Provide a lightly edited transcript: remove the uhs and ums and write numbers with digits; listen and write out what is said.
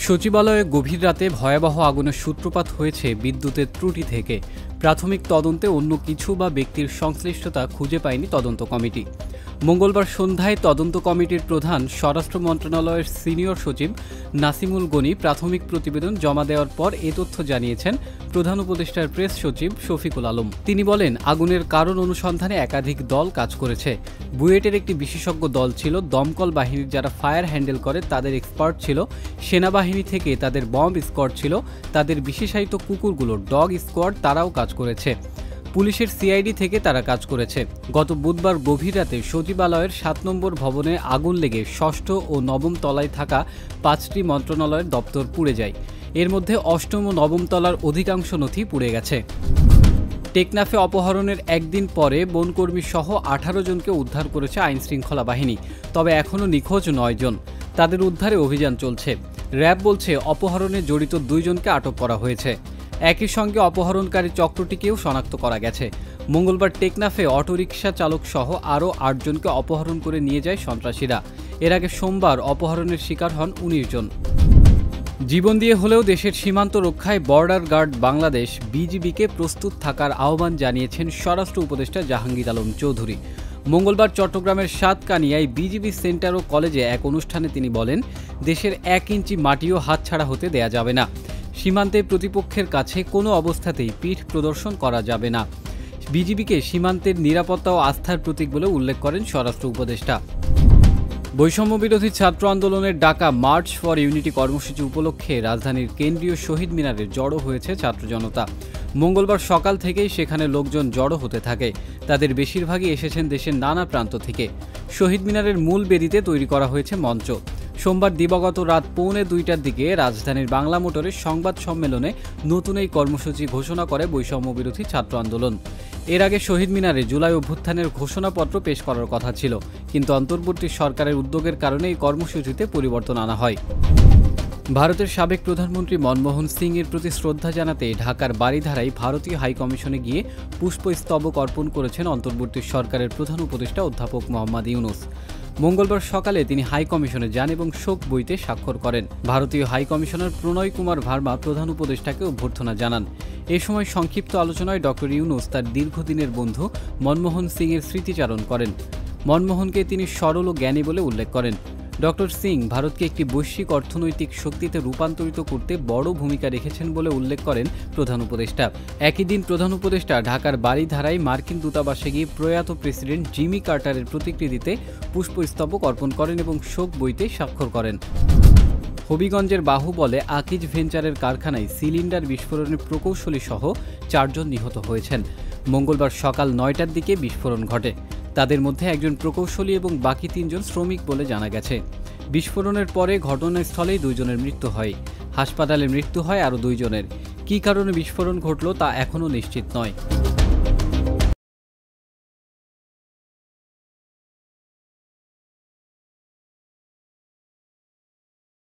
সচিবালয়ে গভীর রাতে ভয়াবহ আগুনের সূত্রপাত হয়েছে বিদ্যুতের ত্রুটি থেকে। প্রাথমিক তদন্তে অন্য কিছু বা ব্যক্তির সংশ্লিষ্টতা খুঁজে পায়নি তদন্ত কমিটি। মঙ্গলবার সন্ধ্যায় তদন্ত কমিটির প্রধান স্বরাষ্ট্র মন্ত্রণালয়ের সিনিয়র সচিব নাসিমুল গনি প্রাথমিক প্রতিবেদন জমা দেওয়ার পর এ তথ্য জানিয়েছেন প্রধান উপদেষ্টার প্রেস সচিব শফিকুল আলম। তিনি বলেন, আগুনের কারণ অনুসন্ধানে একাধিক দল কাজ করেছে। বুয়েটের একটি বিশেষজ্ঞ দল ছিল, দমকল বাহিনীর যারা ফায়ার হ্যান্ডেল করে তাদের এক্সপার্ট ছিল, সেনাবাহিনী থেকে তাদের বম্ব স্কোয়াড ছিল, তাদের বিশেষায়িত কুকুরগুলোর ডগ স্কোয়াড তারাও কাজ করেছে, পুলিশের সিআইডি থেকে তারা কাজ করেছে। গত বুধবার গভীর রাতে সচিবালয়ের ৭ নম্বর ভবনে আগুন লেগে ষষ্ঠ ও নবম তলায় থাকা ৫টি মন্ত্রণালয়ের দপ্তর পুড়ে যায়। এর মধ্যে অষ্টম ও নবম তলার অধিকাংশ নথি পুড়ে গেছে। টেকনাফে অপহরণের একদিন পরে বনকর্মী সহ ১৮ জনকে উদ্ধার করেছে আইনশৃঙ্খলা বাহিনী, তবে এখনও নিখোঁজ ৯ জন। তাদের উদ্ধারে অভিযান চলছে। র্যাব বলছে অপহরণে জড়িত ২ জনকে আটক করা হয়েছে। একই সঙ্গে অপহরণকারী চক্রটিকেও শনাক্ত করা গেছে। মঙ্গলবার টেকনাফে অটোরিকশা চালক সহ আরও ৮ জনকে অপহরণ করে নিয়ে যায় সন্ত্রাসীরা। এর আগে সোমবার অপহরণের শিকার হন ১৯ জন। জীবন দিয়ে হলেও দেশের সীমান্ত রক্ষায় বর্ডার গার্ড বাংলাদেশ বিজিবিকে প্রস্তুত থাকার আহ্বান জানিয়েছেন স্বরাষ্ট্র উপদেষ্টা জাহাঙ্গীর আলম চৌধুরী। মঙ্গলবার চট্টগ্রামের সাতকানিয়ায় বিজিবি সেন্টার ও কলেজে এক অনুষ্ঠানে তিনি বলেন, দেশের ১ ইঞ্চি মাটিও হাতছাড়া হতে দেয়া যাবে না। সীমান্তে প্রতিপক্ষের কাছে কোনো অবস্থাতেই পিঠ প্রদর্শন করা যাবে না। বিজিবিকে সীমান্তের নিরাপত্তা ও আস্থার প্রতীক বলে উল্লেখ করেন স্বরাষ্ট্র উপদেষ্টা। বৈষম্য বিরোধী ছাত্র আন্দোলনের ডাকা মার্চ ফর ইউনিটি কর্মসূচি উপলক্ষে রাজধানীর কেন্দ্রীয় শহীদ মিনারে জড়ো হয়েছে ছাত্র জনতা। মঙ্গলবার সকাল থেকেই সেখানে লোকজন জড়ো হতে থাকে। তাদের বেশিরভাগই এসেছেন দেশের নানা প্রান্ত থেকে। শহীদ মিনারের মূল বেদিতে তৈরি করা হয়েছে মঞ্চ। সোমবার দিবাগত রাত ১:৩০টার দিকে রাজধানীর বাংলা মোটরের সংবাদ সম্মেলনে নতুন এই কর্মসূচি ঘোষণা করে বৈষম্য বিরোধী ছাত্র আন্দোলন। এর আগে শহীদ মিনারে জুলাই অভ্যুত্থানের ঘোষণাপত্র পেশ করার কথা ছিল, কিন্তু অন্তর্বর্তী সরকারের উদ্যোগের কারণে এই কর্মসূচিতে পরিবর্তন আনা হয়। ভারতের সাবেক প্রধানমন্ত্রী মনমোহন সিং এর প্রতি শ্রদ্ধা জানাতে ঢাকার বারিধারায় ভারতীয় হাইকমিশনে গিয়ে পুষ্পস্তবক অর্পণ করেছেন অন্তর্বর্তী সরকারের প্রধান উপদেষ্টা অধ্যাপক মোহাম্মদ ইউনূস। মঙ্গলবার সকালে তিনি হাইকমিশনে যান এবং শোক বইতে স্বাক্ষর করেন। ভারতীয় হাইকমিশনার প্রণয় কুমার ভার্মা প্রধান উপদেষ্টাকে অভ্যর্থনা জানান। এ সময় সংক্ষিপ্ত আলোচনায় ডক্টর ইউনূস তার দীর্ঘদিনের বন্ধু মনমোহন সিং এর স্মৃতিচারণ করেন। মনমোহনকে তিনি সরল ও জ্ঞানী বলে উল্লেখ করেন। ডক্টর সিং ভারতকে একটি বৈশ্বিক অর্থনৈতিক শক্তিতে রূপান্তরিত করতে বড় ভূমিকা রেখেছেন বলে উল্লেখ করেন প্রধান উপদেষ্টা। একই দিন প্রধান উপদেষ্টা ঢাকার বারিধারায় মার্কিন দূতাবাসে গিয়ে প্রয়াত প্রেসিডেন্ট জিমি কার্টারের প্রতিকৃতিতে পুষ্পস্তবক অর্পণ করেন এবং শোক বইতে স্বাক্ষর করেন। হবিগঞ্জের বাহুবলে আকিজ ভেঞ্চারের কারখানায় সিলিন্ডার বিস্ফোরণের প্রকৌশলী সহ ৪ জন নিহত হয়েছেন। মঙ্গলবার সকাল ৯টার দিকে বিস্ফোরণ ঘটে। তাদের মধ্যে একজন প্রকৌশলী এবং বাকি ৩ জন শ্রমিক বলে জানা গেছে। বিস্ফোরণের পরে ঘটনাস্থলেই ২ জনের মৃত্যু হয়। হাসপাতালে মৃত্যু হয় আরও ২ জনের। কী কারণে বিস্ফোরণ ঘটল তা এখনও নিশ্চিত নয়।